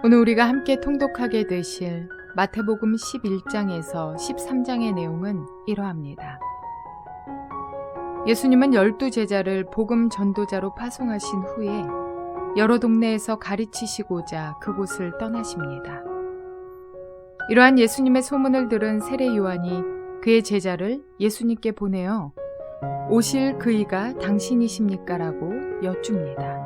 오늘 우리가 함께 통독하게 되실 마태복음 11장에서 13장의 내용은 이러합니다. 예수님은 12제자를 복음 전도자로 파송하신 후에 여러 동네에서 가르치시고자 그곳을 떠나십니다. 이러한 예수님의 소문을 들은 세례 요한이 그의 제자를 예수님께 보내어 오실 그이가 당신이십니까? 라고 여쭙니다.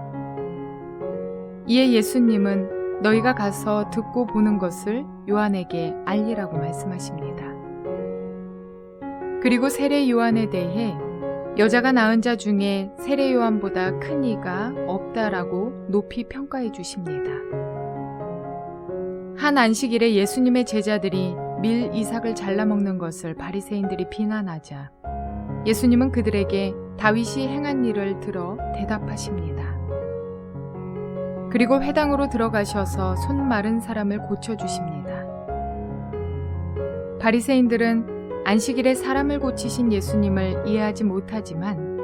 이에 예수님은 너희가 가서 듣고 보는 것을 요한에게 알리라고 말씀하십니다. 그리고 세례 요한에 대해 여자가 낳은 자 중에 세례 요한보다 큰 이가 없다라고 높이 평가해 주십니다. 한 안식일에 예수님의 제자들이 밀 이삭을 잘라 먹는 것을 바리새인들이 비난하자 예수님은 그들에게 다윗이 행한 일을 들어 대답하십니다. 그리고 회당으로 들어가셔서 손 마른 사람을 고쳐주십니다. 바리새인들은 안식일에 사람을 고치신 예수님을 이해하지 못하지만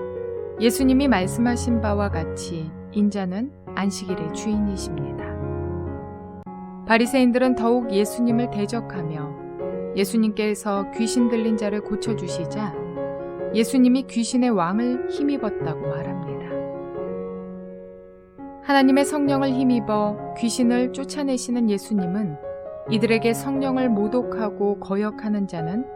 예수님이 말씀하신 바와 같이 인자는 안식일의 주인이십니다. 바리새인들은 더욱 예수님을 대적하며 예수님께서 귀신 들린 자를 고쳐주시자 예수님이 귀신의 왕을 힘입었다고 말합니다. 하나님의 성령을 힘입어 귀신을 쫓아내시는 예수님은 이들에게 성령을 모독하고 거역하는 자는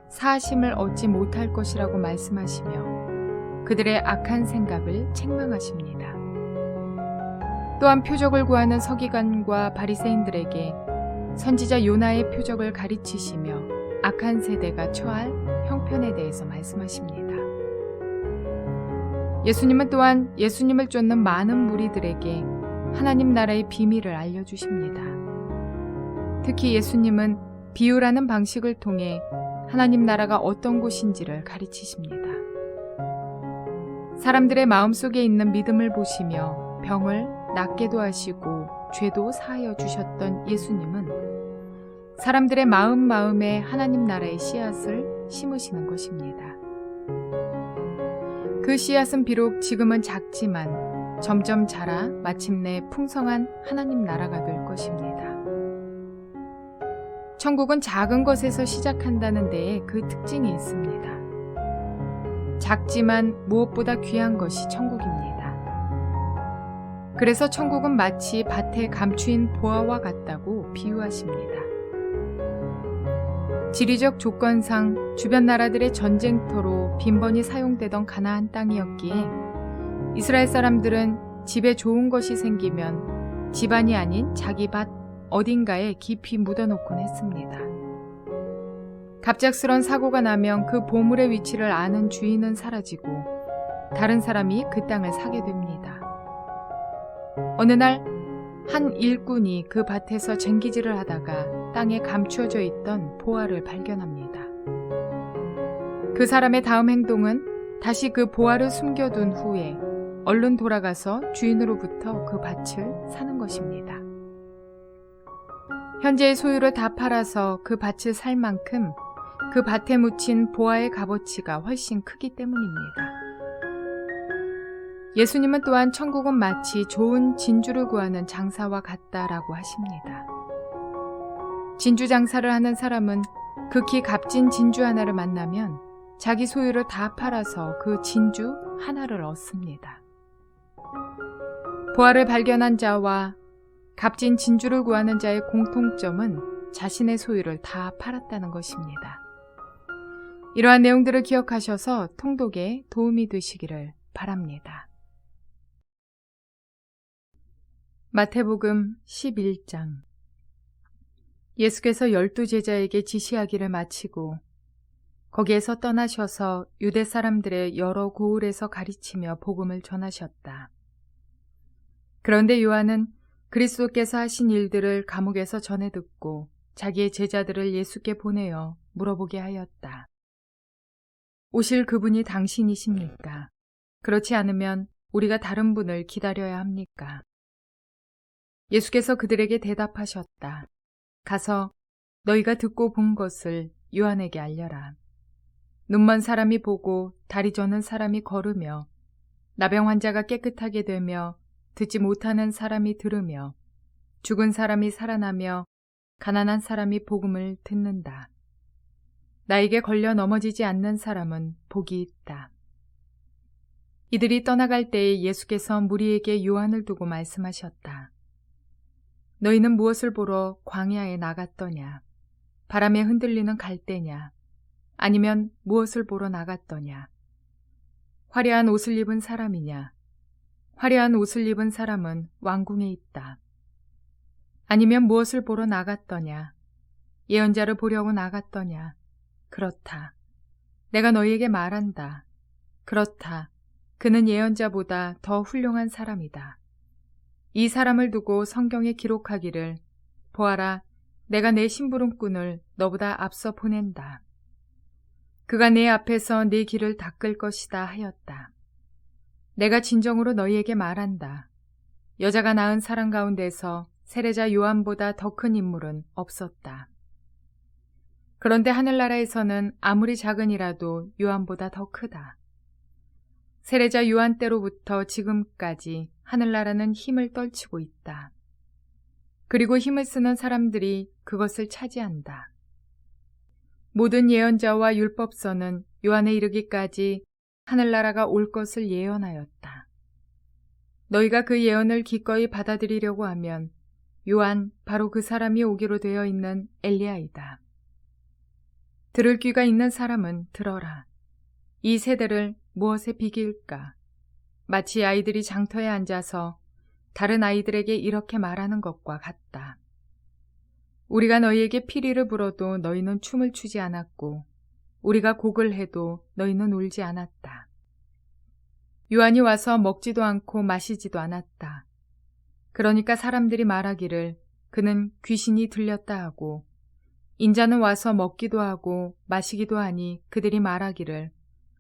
사하심을 얻지 못할 것이라고 말씀하시며 그들의 악한 생각을 책망하십니다. 또한 표적을 구하는 서기관과 바리새인들에게 선지자 요나의 표적을 가르치시며 악한 세대가 처할 형편에 대해서 말씀하십니다. 예수님은 또한 예수님을 쫓는 많은 무리들에게 하나님 나라의 비밀을 알려주십니다. 특히 예수님은 비유라는 방식을 통해 하나님 나라가 어떤 곳인지를 가르치십니다. 사람들의 마음속에 있는 믿음을 보시며 병을 낫게도 하시고 죄도 사하여 주셨던 예수님은 사람들의 마음에 하나님 나라의 씨앗을 심으시는 것입니다. 그 씨앗은 비록 지금은 작지만 점점 자라 마침내 풍성한 하나님 나라가 될 것입니다. 천국은 작은 것에서 시작한다는 데에 그 특징이 있습니다. 작지만 무엇보다 귀한 것이 천국입니다. 그래서 천국은 마치 밭에 감추인 보화와 같다고 비유하십니다. 지리적 조건상 주변 나라들의 전쟁터로 빈번히 사용되던 가나안 땅이었기에 이스라엘 사람들은 집에 좋은 것이 생기면 집안이 아닌 자기 밭 어딘가에 깊이 묻어놓곤 했습니다. 갑작스런 사고가 나면 그 보물의 위치를 아는 주인은 사라지고 다른 사람이 그 땅을 사게 됩니다. 어느 날 한 일꾼이 그 밭에서 쟁기질을 하다가 땅에 감추어져 있던 보화를 발견합니다. 그 사람의 다음 행동은 다시 그 보화를 숨겨둔 후에 얼른 돌아가서 주인으로부터 그 밭을 사는 것입니다. 현재의 소유를 다 팔아서 그 밭을 살 만큼 그 밭에 묻힌 보화의 값어치가 훨씬 크기 때문입니다. 예수님은 또한 천국은 마치 좋은 진주를 구하는 장사와 같다라고 하십니다. 진주 장사를 하는 사람은 극히 값진 진주 하나를 만나면 자기 소유를 다 팔아서 그 진주 하나를 얻습니다. 보화를 발견한 자와 값진 진주를 구하는 자의 공통점은 자신의 소유를 다 팔았다는 것입니다. 이러한 내용들을 기억하셔서 통독에 도움이 되시기를 바랍니다. 마태복음 11장. 예수께서 12제자에게 지시하기를 마치고 거기에서 떠나셔서 유대 사람들의 여러 고을에서 가르치며 복음을 전하셨다. 그런데 요한은 그리스도께서 하신 일들을 감옥에서 전해 듣고 자기의 제자들을 예수께 보내어 물어보게 하였다. 오실 그분이 당신이십니까? 그렇지 않으면 우리가 다른 분을 기다려야 합니까? 예수께서 그들에게 대답하셨다. 가서 너희가 듣고 본 것을 요한에게 알려라. 눈먼 사람이 보고 다리 저는 사람이 걸으며 나병 환자가 깨끗하게 되며 듣지 못하는 사람이 들으며 죽은 사람이 살아나며 가난한 사람이 복음을 듣는다. 나에게 걸려 넘어지지 않는 사람은 복이 있다. 이들이 떠나갈 때에 예수께서 무리에게 요한을 두고 말씀하셨다. 너희는 무엇을 보러 광야에 나갔더냐? 바람에 흔들리는 갈대냐? 아니면 무엇을 보러 나갔더냐? 화려한 옷을 입은 사람이냐? 화려한 옷을 입은 사람은 왕궁에 있다. 아니면 무엇을 보러 나갔더냐? 예언자를 보려고 나갔더냐? 그렇다. 내가 너희에게 말한다. 그렇다. 그는 예언자보다 더 훌륭한 사람이다. 이 사람을 두고 성경에 기록하기를 보아라, 내가 내 심부름꾼을 너보다 앞서 보낸다. 그가 내 앞에서 네 길을 닦을 것이다 하였다. 내가 진정으로 너희에게 말한다. 여자가 낳은 사람 가운데서 세례자 요한보다 더 큰 인물은 없었다. 그런데 하늘나라에서는 아무리 작은이라도 요한보다 더 크다. 세례자 요한 때로부터 지금까지 하늘나라는 힘을 떨치고 있다. 그리고 힘을 쓰는 사람들이 그것을 차지한다. 모든 예언자와 율법서는 요한에 이르기까지 하늘나라가 올 것을 예언하였다. 너희가 그 예언을 기꺼이 받아들이려고 하면 요한 바로 그 사람이 오기로 되어 있는 엘리야이다. 들을 귀가 있는 사람은 들어라. 이 세대를 무엇에 비길까? 마치 아이들이 장터에 앉아서 다른 아이들에게 이렇게 말하는 것과 같다. 우리가 너희에게 피리를 불어도 너희는 춤을 추지 않았고 우리가 곡을 해도 너희는 울지 않았다. 요한이 와서 먹지도 않고 마시지도 않았다. 그러니까 사람들이 말하기를 그는 귀신이 들렸다 하고 인자는 와서 먹기도 하고 마시기도 하니 그들이 말하기를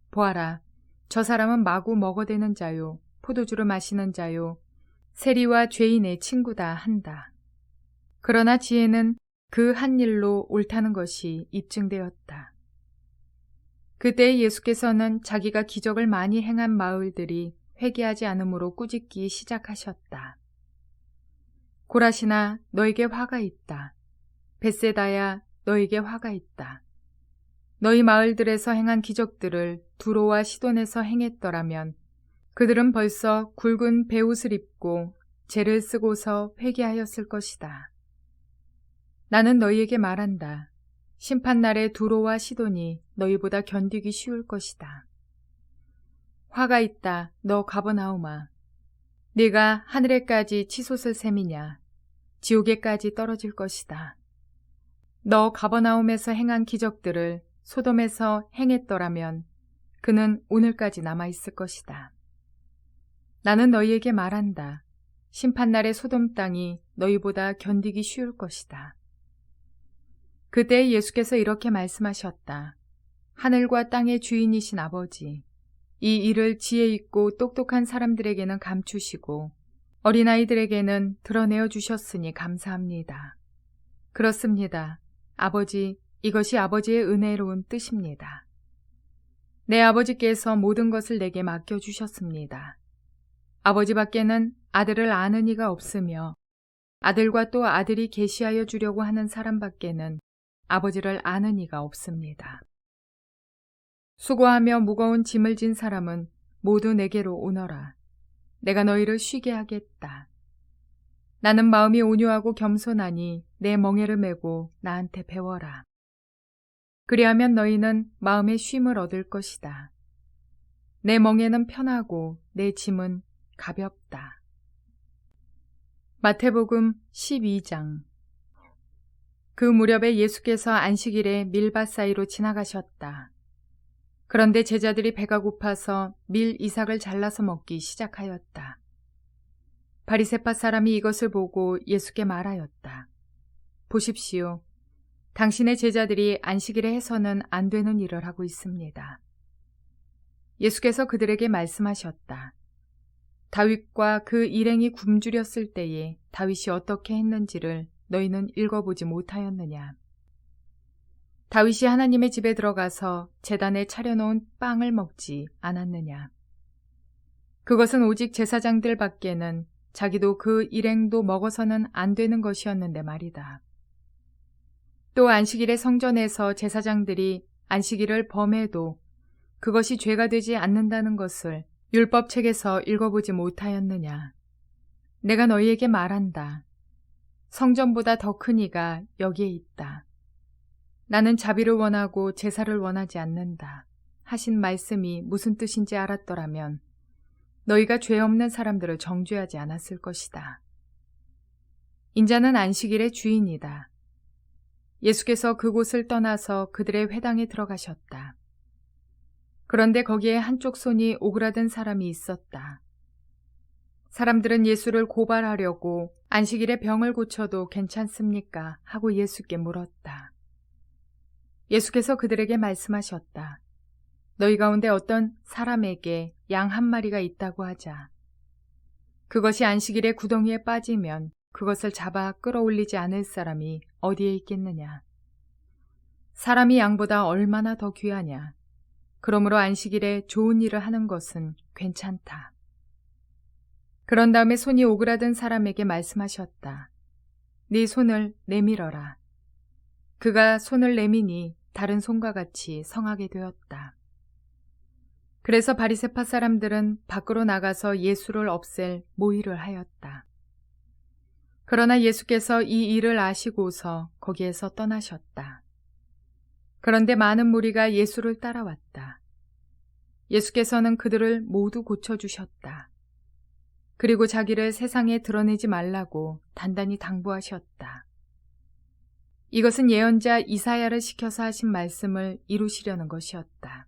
보아라, 저 사람은 마구 먹어대는 자요, 포도주를 마시는 자요, 세리와 죄인의 친구다 한다. 그러나 지혜는 그 한 일로 옳다는 것이 입증되었다. 그때 예수께서는 자기가 기적을 많이 행한 마을들이 회개하지 않으므로 꾸짖기 시작하셨다. 고라시나 너에게 화가 있다. 벳세다야 너에게 화가 있다. 너희 마을들에서 행한 기적들을 두로와 시돈에서 행했더라면 그들은 벌써 굵은 베옷을 입고 죄를 쓰고서 회개하였을 것이다. 나는 너희에게 말한다. 심판날에 두로와 시돈이 너희보다 견디기 쉬울 것이다. 화가 있다, 너 가버나움아. 네가 하늘에까지 치솟을 셈이냐. 지옥에까지 떨어질 것이다. 너 가버나움에서 행한 기적들을 소돔에서 행했더라면 그는 오늘까지 남아있을 것이다. 나는 너희에게 말한다. 심판날의 소돔 땅이 너희보다 견디기 쉬울 것이다. 그때 예수께서 이렇게 말씀하셨다. 하늘과 땅의 주인이신 아버지, 이 일을 지혜 있고 똑똑한 사람들에게는 감추시고 어린아이들에게는 드러내어 주셨으니 감사합니다. 그렇습니다. 아버지, 이것이 아버지의 은혜로운 뜻입니다. 내 아버지께서 모든 것을 내게 맡겨주셨습니다. 아버지밖에는 아들을 아는 이가 없으며 아들과 또 아들이 계시하여 주려고 하는 사람밖에는 아버지를 아는 이가 없습니다. 수고하며 무거운 짐을 진 사람은 모두 내게로 오너라. 내가 너희를 쉬게 하겠다. 나는 마음이 온유하고 겸손하니 내 멍에를 메고 나한테 배워라. 그리하면 너희는 마음의 쉼을 얻을 것이다. 내 멍에는 편하고 내 짐은 가볍다. 마태복음 12장. 그 무렵에 예수께서 안식일에 밀밭 사이로 지나가셨다. 그런데 제자들이 배가 고파서 밀 이삭을 잘라서 먹기 시작하였다. 바리새파 사람이 이것을 보고 예수께 말하였다. 보십시오. 당신의 제자들이 안식일에 해서는 안 되는 일을 하고 있습니다. 예수께서 그들에게 말씀하셨다. 다윗과 그 일행이 굶주렸을 때에 다윗이 어떻게 했는지를 너희는 읽어보지 못하였느냐. 다윗이 하나님의 집에 들어가서 제단에 차려놓은 빵을 먹지 않았느냐. 그것은 오직 제사장들 밖에는 자기도 그 일행도 먹어서는 안 되는 것이었는데 말이다. 또 안식일의 성전에서 제사장들이 안식일을 범해도 그것이 죄가 되지 않는다는 것을 율법책에서 읽어보지 못하였느냐. 내가 너희에게 말한다. 성전보다 더 큰 이가 여기에 있다. 나는 자비를 원하고 제사를 원하지 않는다 하신 말씀이 무슨 뜻인지 알았더라면 너희가 죄 없는 사람들을 정죄하지 않았을 것이다. 인자는 안식일의 주인이다. 예수께서 그곳을 떠나서 그들의 회당에 들어가셨다. 그런데 거기에 한쪽 손이 오그라든 사람이 있었다. 사람들은 예수를 고발하려고 안식일에 병을 고쳐도 괜찮습니까? 하고 예수께 물었다. 예수께서 그들에게 말씀하셨다. 너희 가운데 어떤 사람에게 양 한 마리가 있다고 하자. 그것이 안식일에 구덩이에 빠지면 그것을 잡아 끌어올리지 않을 사람이 어디에 있겠느냐. 사람이 양보다 얼마나 더 귀하냐. 그러므로 안식일에 좋은 일을 하는 것은 괜찮다. 그런 다음에 손이 오그라든 사람에게 말씀하셨다. 네 손을 내밀어라. 그가 손을 내미니 다른 손과 같이 성하게 되었다. 그래서 바리새파 사람들은 밖으로 나가서 예수를 없앨 모의를 하였다. 그러나 예수께서 이 일을 아시고서 거기에서 떠나셨다. 그런데 많은 무리가 예수를 따라왔다. 예수께서는 그들을 모두 고쳐주셨다. 그리고 자기를 세상에 드러내지 말라고 단단히 당부하셨다. 이것은 예언자 이사야를 시켜서 하신 말씀을 이루시려는 것이었다.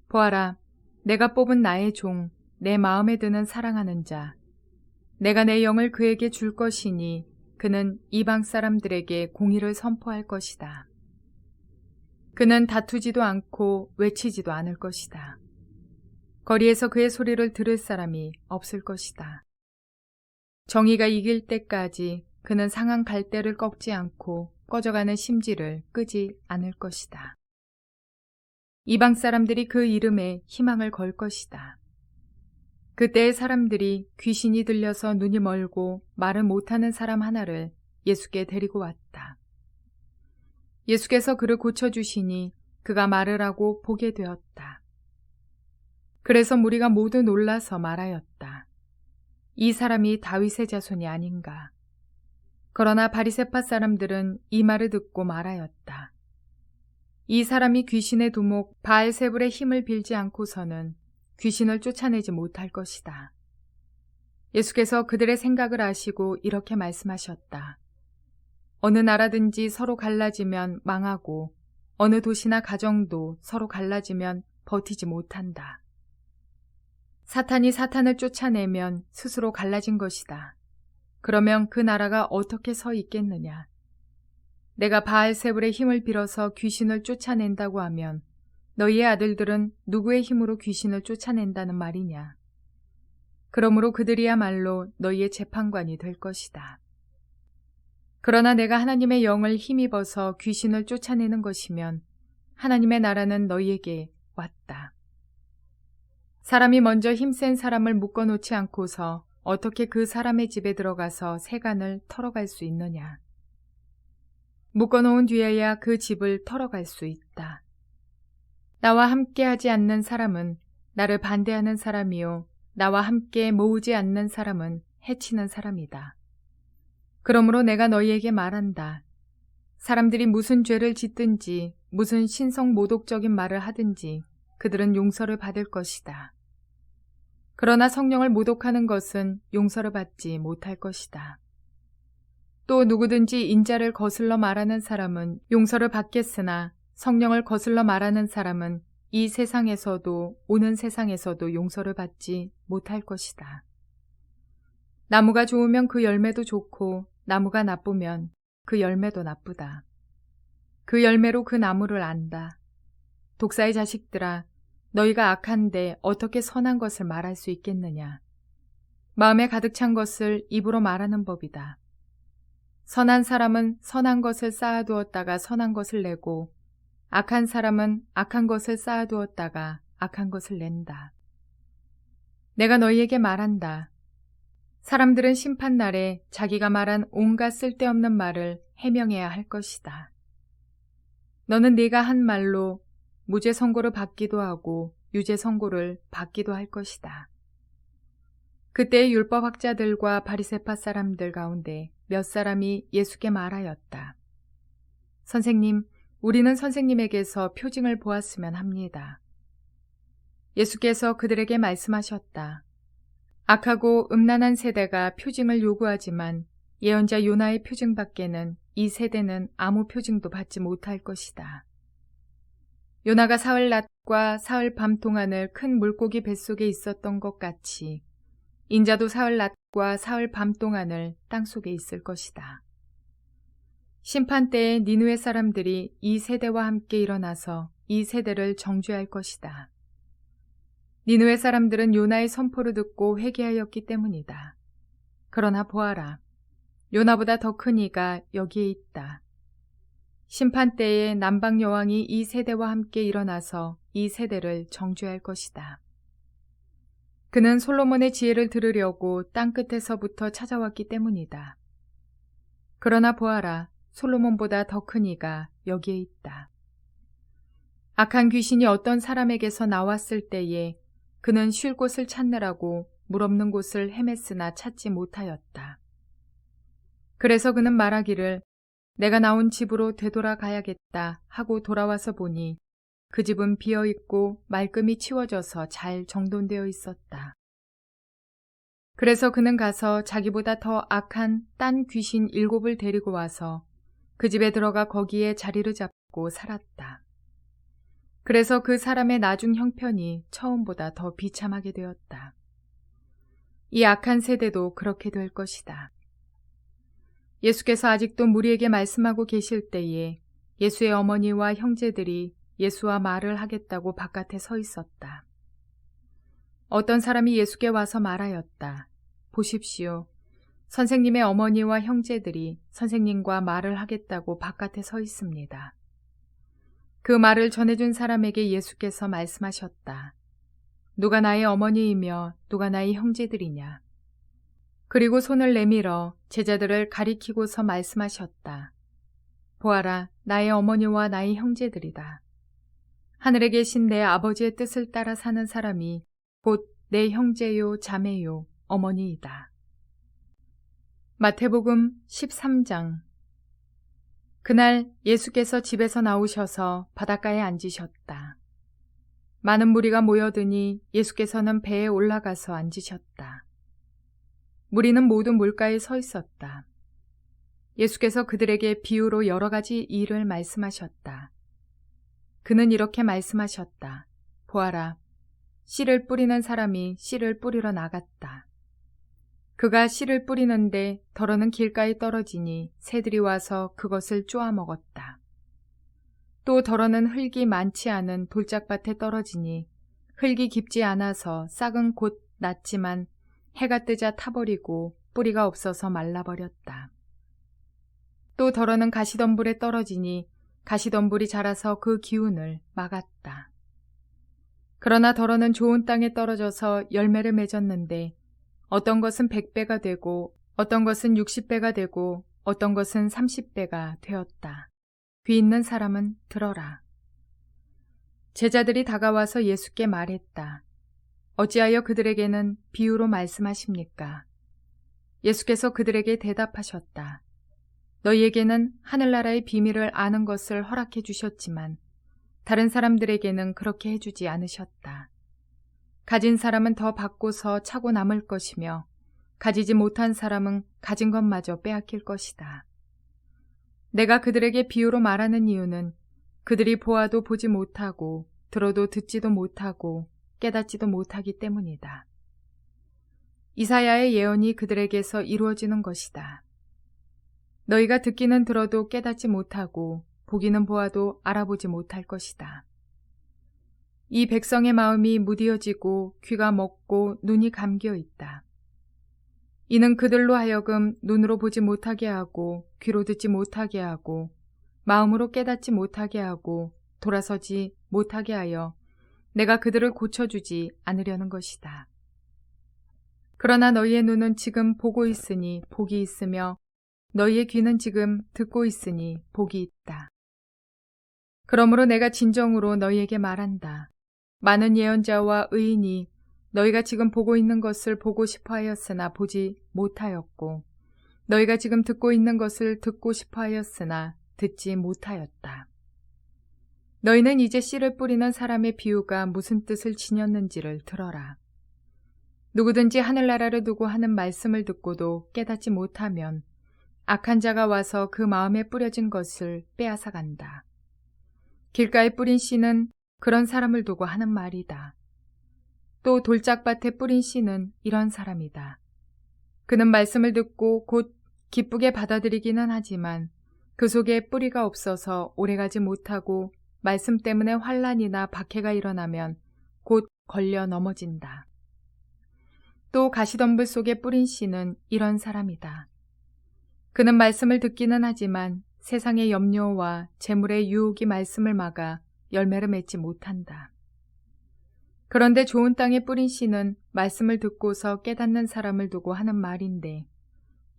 보아라, 내가 뽑은 나의 종, 내 마음에 드는 사랑하는 자, 내가 내 영을 그에게 줄 것이니 그는 이방 사람들에게 공의를 선포할 것이다. 그는 다투지도 않고 외치지도 않을 것이다. 거리에서 그의 소리를 들을 사람이 없을 것이다. 정의가 이길 때까지 그는 상한 갈대를 꺾지 않고 꺼져가는 심지를 끄지 않을 것이다. 이방 사람들이 그 이름에 희망을 걸 것이다. 그때의 사람들이 귀신이 들려서 눈이 멀고 말을 못하는 사람 하나를 예수께 데리고 왔다. 예수께서 그를 고쳐주시니 그가 말을 하고 보게 되었다. 그래서 무리가 모두 놀라서 말하였다. 이 사람이 다윗의 자손이 아닌가. 그러나 바리새파 사람들은 이 말을 듣고 말하였다. 이 사람이 귀신의 두목 바알세불의 힘을 빌지 않고서는 귀신을 쫓아내지 못할 것이다. 예수께서 그들의 생각을 아시고 이렇게 말씀하셨다. 어느 나라든지 서로 갈라지면 망하고 어느 도시나 가정도 서로 갈라지면 버티지 못한다. 사탄이 사탄을 쫓아내면 스스로 갈라진 것이다. 그러면 그 나라가 어떻게 서 있겠느냐. 내가 바알세불의 힘을 빌어서 귀신을 쫓아낸다고 하면 너희의 아들들은 누구의 힘으로 귀신을 쫓아낸다는 말이냐. 그러므로 그들이야말로 너희의 재판관이 될 것이다. 그러나 내가 하나님의 영을 힘입어서 귀신을 쫓아내는 것이면 하나님의 나라는 너희에게 왔다. 사람이 먼저 힘센 사람을 묶어놓지 않고서 어떻게 그 사람의 집에 들어가서 세간을 털어갈 수 있느냐. 묶어놓은 뒤에야 그 집을 털어갈 수 있다. 나와 함께하지 않는 사람은 나를 반대하는 사람이요 나와 함께 모으지 않는 사람은 해치는 사람이다. 그러므로 내가 너희에게 말한다. 사람들이 무슨 죄를 짓든지 무슨 신성 모독적인 말을 하든지 그들은 용서를 받을 것이다. 그러나 성령을 모독하는 것은 용서를 받지 못할 것이다. 또 누구든지 인자를 거슬러 말하는 사람은 용서를 받겠으나 성령을 거슬러 말하는 사람은 이 세상에서도 오는 세상에서도 용서를 받지 못할 것이다. 나무가 좋으면 그 열매도 좋고 나무가 나쁘면 그 열매도 나쁘다. 그 열매로 그 나무를 안다. 독사의 자식들아, 너희가 악한데 어떻게 선한 것을 말할 수 있겠느냐. 마음에 가득 찬 것을 입으로 말하는 법이다. 선한 사람은 선한 것을 쌓아두었다가 선한 것을 내고 악한 사람은 악한 것을 쌓아두었다가 악한 것을 낸다. 내가 너희에게 말한다. 사람들은 심판날에 자기가 말한 온갖 쓸데없는 말을 해명해야 할 것이다. 너는 네가 한 말로 무죄 선고를 받기도 하고 유죄 선고를 받기도 할 것이다. 그때 율법학자들과 바리새파 사람들 가운데 몇 사람이 예수께 말하였다. 선생님, 우리는 선생님에게서 표징을 보았으면 합니다. 예수께서 그들에게 말씀하셨다. 악하고 음란한 세대가 표징을 요구하지만 예언자 요나의 표징밖에는 이 세대는 아무 표징도 받지 못할 것이다. 요나가 사흘 낮과 사흘 밤 동안을 큰 물고기 뱃속에 있었던 것 같이 인자도 사흘 낮과 사흘 밤 동안을 땅속에 있을 것이다. 심판 때에 니느웨 사람들이 이 세대와 함께 일어나서 이 세대를 정죄할 것이다. 니느웨 사람들은 요나의 선포를 듣고 회개하였기 때문이다. 그러나 보아라, 요나보다 더 큰 이가 여기에 있다. 심판 때에 남방 여왕이 이 세대와 함께 일어나서 이 세대를 정죄할 것이다. 그는 솔로몬의 지혜를 들으려고 땅끝에서부터 찾아왔기 때문이다. 그러나 보아라, 솔로몬보다 더 큰 이가 여기에 있다. 악한 귀신이 어떤 사람에게서 나왔을 때에 그는 쉴 곳을 찾느라고 물 없는 곳을 헤맸으나 찾지 못하였다. 그래서 그는 말하기를 내가 나온 집으로 되돌아가야겠다 하고 돌아와서 보니 그 집은 비어있고 말끔히 치워져서 잘 정돈되어 있었다. 그래서 그는 가서 자기보다 더 악한 딴 귀신 7을 데리고 와서 그 집에 들어가 거기에 자리를 잡고 살았다. 그래서 그 사람의 나중 형편이 처음보다 더 비참하게 되었다. 이 악한 세대도 그렇게 될 것이다. 예수께서 아직도 무리에게 말씀하고 계실 때에 예수의 어머니와 형제들이 예수와 말을 하겠다고 바깥에 서 있었다. 어떤 사람이 예수께 와서 말하였다. 보십시오. 선생님의 어머니와 형제들이 선생님과 말을 하겠다고 바깥에 서 있습니다. 그 말을 전해준 사람에게 예수께서 말씀하셨다. 누가 나의 어머니이며 누가 나의 형제들이냐. 그리고 손을 내밀어 제자들을 가리키고서 말씀하셨다. 보아라, 나의 어머니와 나의 형제들이다. 하늘에 계신 내 아버지의 뜻을 따라 사는 사람이 곧 내 형제요 자매요 어머니이다. 마태복음 13장. 그날 예수께서 집에서 나오셔서 바닷가에 앉으셨다. 많은 무리가 모여드니 예수께서는 배에 올라가서 앉으셨다. 무리는 모두 물가에 서 있었다. 예수께서 그들에게 비유로 여러 가지 일을 말씀하셨다. 그는 이렇게 말씀하셨다. 보아라, 씨를 뿌리는 사람이 씨를 뿌리러 나갔다. 그가 씨를 뿌리는데 덜어는 길가에 떨어지니 새들이 와서 그것을 쪼아 먹었다. 또 덜어는 흙이 많지 않은 돌짝밭에 떨어지니 흙이 깊지 않아서 싹은 곧 났지만 해가 뜨자 타버리고 뿌리가 없어서 말라버렸다. 또 덜어는 가시덤불에 떨어지니 가시덤불이 자라서 그 기운을 막았다. 그러나 덜어는 좋은 땅에 떨어져서 열매를 맺었는데 어떤 것은 100배가 되고 어떤 것은 60배가 되고 어떤 것은 30배가 되었다. 귀 있는 사람은 들어라. 제자들이 다가와서 예수께 말했다. 어찌하여 그들에게는 비유로 말씀하십니까? 예수께서 그들에게 대답하셨다. 너희에게는 하늘나라의 비밀을 아는 것을 허락해 주셨지만 다른 사람들에게는 그렇게 해주지 않으셨다. 가진 사람은 더 받고서 차고 남을 것이며 가지지 못한 사람은 가진 것마저 빼앗길 것이다. 내가 그들에게 비유로 말하는 이유는 그들이 보아도 보지 못하고 들어도 듣지도 못하고 깨닫지도 못하기 때문이다. 이사야의 예언이 그들에게서 이루어지는 것이다. 너희가 듣기는 들어도 깨닫지 못하고 보기는 보아도 알아보지 못할 것이다. 이 백성의 마음이 무디어지고 귀가 먹고 눈이 감겨 있다. 이는 그들로 하여금 눈으로 보지 못하게 하고 귀로 듣지 못하게 하고 마음으로 깨닫지 못하게 하고 돌아서지 못하게 하여 내가 그들을 고쳐주지 않으려는 것이다. 그러나 너희의 눈은 지금 보고 있으니 복이 있으며 너희의 귀는 지금 듣고 있으니 복이 있다. 그러므로 내가 진정으로 너희에게 말한다. 많은 예언자와 의인이 너희가 지금 보고 있는 것을 보고 싶어 하였으나 보지 못하였고 너희가 지금 듣고 있는 것을 듣고 싶어 하였으나 듣지 못하였다. 너희는 이제 씨를 뿌리는 사람의 비유가 무슨 뜻을 지녔는지를 들어라. 누구든지 하늘나라를 두고 하는 말씀을 듣고도 깨닫지 못하면 악한 자가 와서 그 마음에 뿌려진 것을 빼앗아 간다. 길가에 뿌린 씨는 그런 사람을 두고 하는 말이다. 또 돌짝밭에 뿌린 씨는 이런 사람이다. 그는 말씀을 듣고 곧 기쁘게 받아들이기는 하지만 그 속에 뿌리가 없어서 오래가지 못하고 말씀 때문에 환난이나 박해가 일어나면 곧 걸려 넘어진다. 또 가시덤불 속에 뿌린 씨는 이런 사람이다. 그는 말씀을 듣기는 하지만 세상의 염려와 재물의 유혹이 말씀을 막아 열매를 맺지 못한다. 그런데 좋은 땅에 뿌린 씨는 말씀을 듣고서 깨닫는 사람을 두고 하는 말인데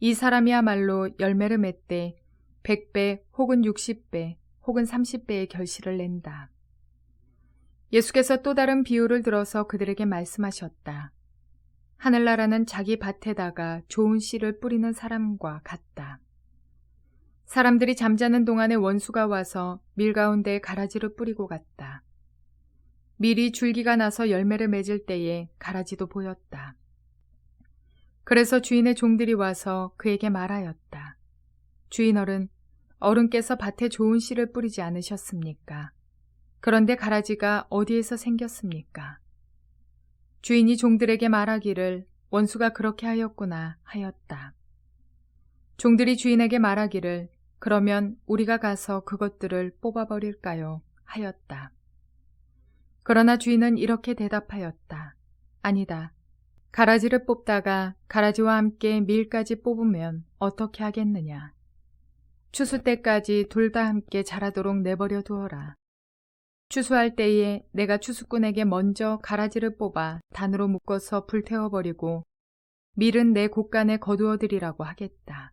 이 사람이야말로 열매를 맺되 100배 혹은 60배 혹은 30배의 결실을 낸다. 예수께서 또 다른 비유를 들어서 그들에게 말씀하셨다. 하늘나라는 자기 밭에다가 좋은 씨를 뿌리는 사람과 같다. 사람들이 잠자는 동안에 원수가 와서 밀 가운데 가라지를 뿌리고 갔다. 밀이 줄기가 나서 열매를 맺을 때에 가라지도 보였다. 그래서 주인의 종들이 와서 그에게 말하였다. 주인어른, 어른께서 밭에 좋은 씨를 뿌리지 않으셨습니까? 그런데 가라지가 어디에서 생겼습니까? 주인이 종들에게 말하기를 원수가 그렇게 하였구나 하였다. 종들이 주인에게 말하기를 그러면 우리가 가서 그것들을 뽑아버릴까요? 하였다. 그러나 주인은 이렇게 대답하였다. 아니다. 가라지를 뽑다가 가라지와 함께 밀까지 뽑으면 어떻게 하겠느냐. 추수 때까지 둘 다 함께 자라도록 내버려 두어라. 추수할 때에 내가 추수꾼에게 먼저 가라지를 뽑아 단으로 묶어서 불태워버리고 밀은 내 곳간에 거두어드리라고 하겠다.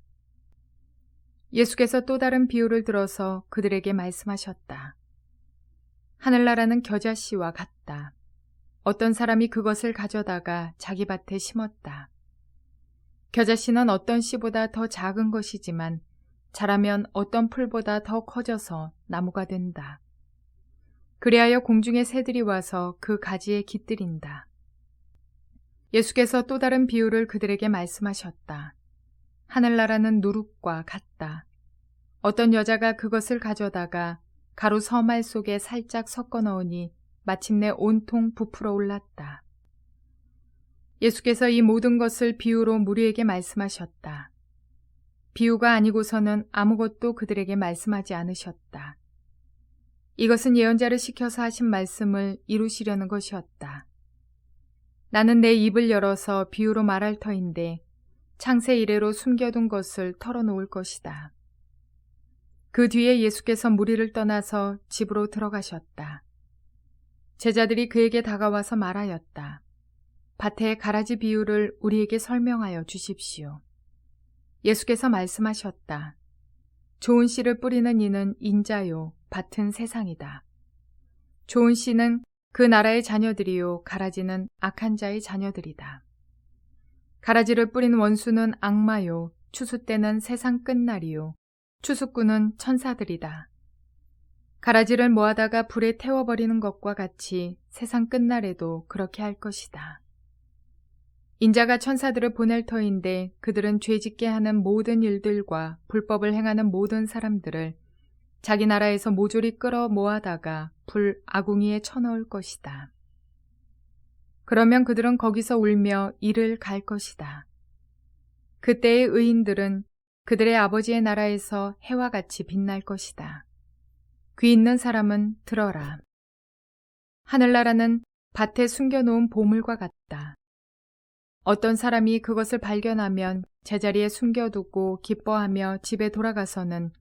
예수께서 또 다른 비유를 들어서 그들에게 말씀하셨다. 하늘나라는 겨자씨와 같다. 어떤 사람이 그것을 가져다가 자기 밭에 심었다. 겨자씨는 어떤 씨보다 더 작은 것이지만 자라면 어떤 풀보다 더 커져서 나무가 된다. 그리하여 공중의 새들이 와서 그 가지에 깃들인다. 예수께서 또 다른 비유를 그들에게 말씀하셨다. 하늘나라는 누룩과 같다. 어떤 여자가 그것을 가져다가 가루 서말 속에 살짝 섞어 넣으니 마침내 온통 부풀어 올랐다. 예수께서 이 모든 것을 비유로 무리에게 말씀하셨다. 비유가 아니고서는 아무것도 그들에게 말씀하지 않으셨다. 이것은 예언자를 시켜서 하신 말씀을 이루시려는 것이었다. 나는 내 입을 열어서 비유로 말할 터인데 창세 이래로 숨겨둔 것을 털어놓을 것이다. 그 뒤에 예수께서 무리를 떠나서 집으로 들어가셨다. 제자들이 그에게 다가와서 말하였다. 밭의 가라지 비유를 우리에게 설명하여 주십시오. 예수께서 말씀하셨다. 좋은 씨를 뿌리는 이는 인자요, 밭은 세상이다. 좋은 씨는 그 나라의 자녀들이요, 가라지는 악한 자의 자녀들이다. 가라지를 뿌린 원수는 악마요, 추수 때는 세상 끝날이요, 추수꾼은 천사들이다. 가라지를 모아다가 불에 태워버리는 것과 같이 세상 끝날에도 그렇게 할 것이다. 인자가 천사들을 보낼 터인데 그들은 죄짓게 하는 모든 일들과 불법을 행하는 모든 사람들을 자기 나라에서 모조리 끌어 모아다가 불 아궁이에 쳐넣을 것이다. 그러면 그들은 거기서 울며 이를 갈 것이다. 그때의 의인들은 그들의 아버지의 나라에서 해와 같이 빛날 것이다. 귀 있는 사람은 들어라. 하늘나라는 밭에 숨겨놓은 보물과 같다. 어떤 사람이 그것을 발견하면 제자리에 숨겨두고 기뻐하며 집에 돌아가서는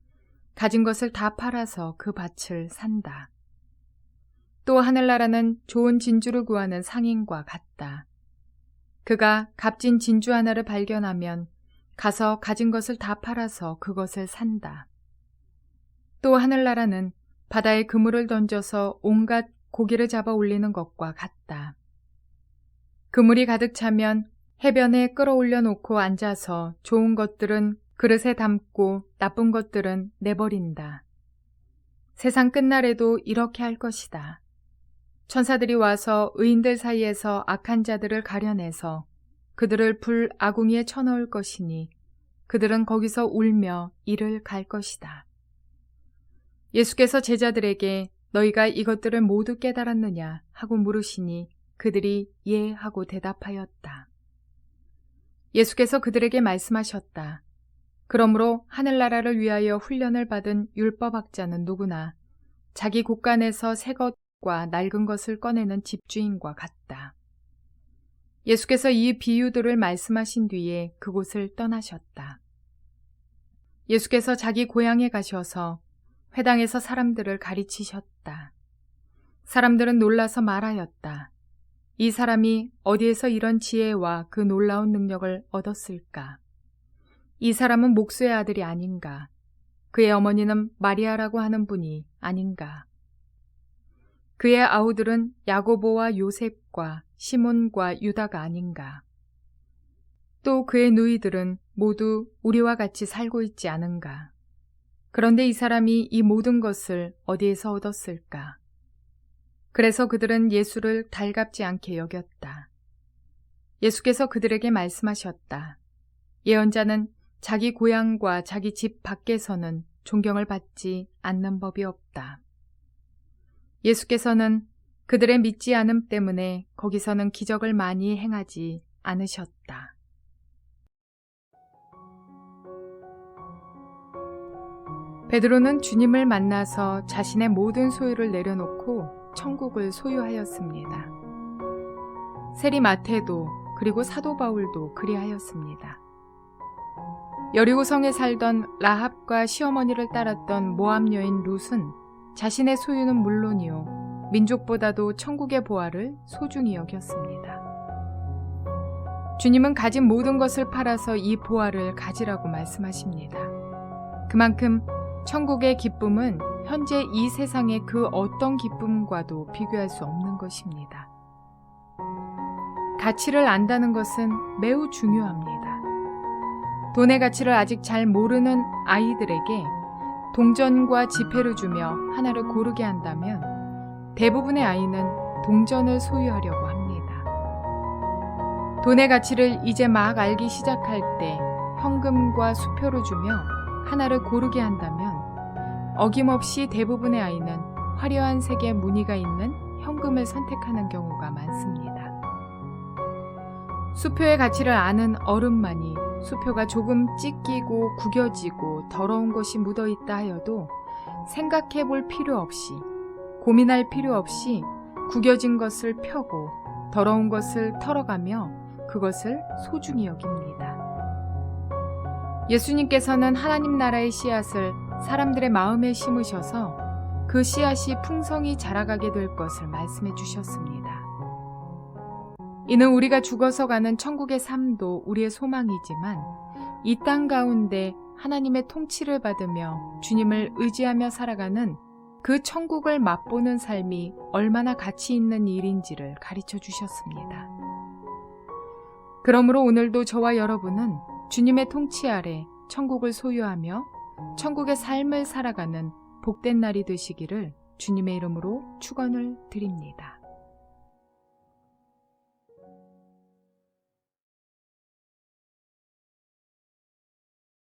가진 것을 다 팔아서 그 밭을 산다. 또 하늘나라는 좋은 진주를 구하는 상인과 같다. 그가 값진 진주 하나를 발견하면 가서 가진 것을 다 팔아서 그것을 산다. 또 하늘나라는 바다에 그물을 던져서 온갖 고기를 잡아 올리는 것과 같다. 그물이 가득 차면 해변에 끌어올려 놓고 앉아서 좋은 것들은 그릇에 담고 나쁜 것들은 내버린다. 세상 끝날에도 이렇게 할 것이다. 천사들이 와서 의인들 사이에서 악한 자들을 가려내서 그들을 불 아궁이에 쳐넣을 것이니 그들은 거기서 울며 이를 갈 것이다. 예수께서 제자들에게 너희가 이것들을 모두 깨달았느냐 하고 물으시니 그들이 예 하고 대답하였다. 예수께서 그들에게 말씀하셨다. 그러므로 하늘나라를 위하여 훈련을 받은 율법학자는 누구나 자기 곳간에서 새 것과 낡은 것을 꺼내는 집주인과 같다. 예수께서 이 비유들을 말씀하신 뒤에 그곳을 떠나셨다. 예수께서 자기 고향에 가셔서 회당에서 사람들을 가르치셨다. 사람들은 놀라서 말하였다. 이 사람이 어디에서 이런 지혜와 그 놀라운 능력을 얻었을까? 이 사람은 목수의 아들이 아닌가? 그의 어머니는 마리아라고 하는 분이 아닌가? 그의 아우들은 야고보와 요셉과 시몬과 유다가 아닌가? 또 그의 누이들은 모두 우리와 같이 살고 있지 않은가? 그런데 이 사람이 이 모든 것을 어디에서 얻었을까? 그래서 그들은 예수를 달갑지 않게 여겼다. 예수께서 그들에게 말씀하셨다. 예언자는 자기 고향과 자기 집 밖에서는 존경을 받지 않는 법이 없다. 예수께서는 그들의 믿지 않음 때문에 거기서는 기적을 많이 행하지 않으셨다. 베드로는 주님을 만나서 자신의 모든 소유를 내려놓고 천국을 소유하였습니다. 세리 마태도 그리고 사도 바울도 그리하였습니다. 여리고성에 살던 라합과 시어머니를 따랐던 모압 여인 룻은 자신의 소유는 물론이요 민족보다도 천국의 보화를 소중히 여겼습니다. 주님은 가진 모든 것을 팔아서 이 보화를 가지라고 말씀하십니다. 그만큼 천국의 기쁨은 현재 이 세상의 그 어떤 기쁨과도 비교할 수 없는 것입니다. 가치를 안다는 것은 매우 중요합니다. 돈의 가치를 아직 잘 모르는 아이들에게 동전과 지폐를 주며 하나를 고르게 한다면 대부분의 아이는 동전을 소유하려고 합니다. 돈의 가치를 이제 막 알기 시작할 때 현금과 수표를 주며 하나를 고르게 한다면 어김없이 대부분의 아이는 화려한 색의 무늬가 있는 현금을 선택하는 경우가 많습니다. 수표의 가치를 아는 어른만이 수표가 조금 찢기고 구겨지고 더러운 것이 묻어있다 하여도 생각해 볼 필요 없이 고민할 필요 없이 구겨진 것을 펴고 더러운 것을 털어가며 그것을 소중히 여깁니다. 예수님께서는 하나님 나라의 씨앗을 사람들의 마음에 심으셔서 그 씨앗이 풍성히 자라가게 될 것을 말씀해 주셨습니다. 이는 우리가 죽어서 가는 천국의 삶도 우리의 소망이지만 이 땅 가운데 하나님의 통치를 받으며 주님을 의지하며 살아가는 그 천국을 맛보는 삶이 얼마나 가치 있는 일인지를 가르쳐 주셨습니다. 그러므로 오늘도 저와 여러분은 주님의 통치 아래 천국을 소유하며 천국의 삶을 살아가는 복된 날이 되시기를 주님의 이름으로 축원을 드립니다.